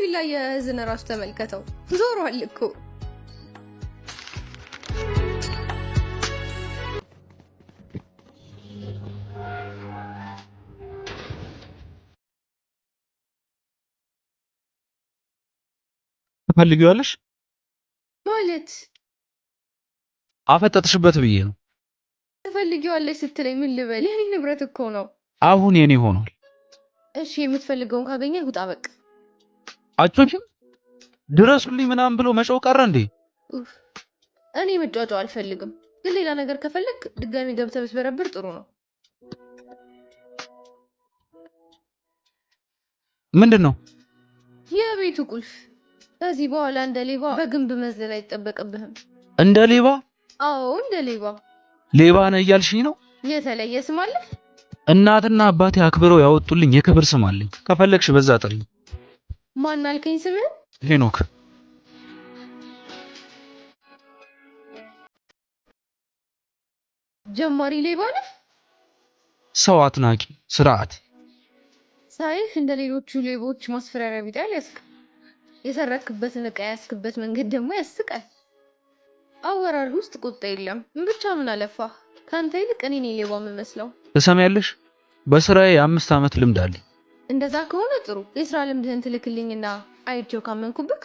ቢላ የዝነ ራሱ ተመልከተው ዞሯል እኮ። ትፈልጊዋለሽ ማለት አፈጠጥሽበት ብዬ ነው። ትፈልጊዋለሽ ስትለኝ ምን ልበል? የኔ ንብረት እኮ ነው። አሁን የኔ ሆኗል። እሺ የምትፈልገውን ካገኘህ ውጣ በቃ። አጮችም ድረሱልኝ ምናምን ብሎ መጮህ ቀረ እንዴ? እኔ መጫጫው አልፈልግም፣ ግን ሌላ ነገር ከፈለክ ድጋሚ ገብተህ ብትበረብር ጥሩ ነው። ምንድን ነው? የቤቱ ቁልፍ። ከዚህ በኋላ እንደ ሌባ በግንብ መዝለል አይጠበቅብህም። እንደ ሌባ? አዎ እንደ ሌባ። ሌባ ነህ እያልሽኝ ነው? የተለየ ስም አለ? እናትና አባቴ አክብረው ያወጡልኝ የክብር ስም አለኝ። ከፈለግሽ በዛ ጥሪ። ማን አልከኝ ስምህን? ሄኖክ። ጀማሪ ሌባ ነህ? ሰው አትናቂ፣ ስርዓት። ሳይህ እንደ ሌሎቹ ሌቦች ማስፈራሪያ ቢጤ አልያዝክም። የሰረክበትን ዕቃ ያስክበት መንገድ ደግሞ ያስቃል። አወራር ውስጥ ቁጣ የለም። ብቻ ምን አለፋህ ካንተ ይልቅ እኔ ነኝ ሌባ የምመስለው። ትሰሚያለሽ? በስራዬ የ5 ዓመት ልምድ አለኝ። እንደዛ ከሆነ ጥሩ። የስራ ልምድህን ትልክልኝና አይቼው ካመንኩብክ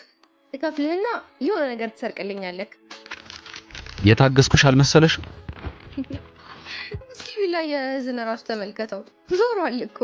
እከፍልህና የሆነ ነገር ትሰርቅልኛለህ። የታገስኩሽ አልመሰለሽም? እስኪ ቢላ የዝነ ራሱ ተመልከተው ዞሯል እኮ።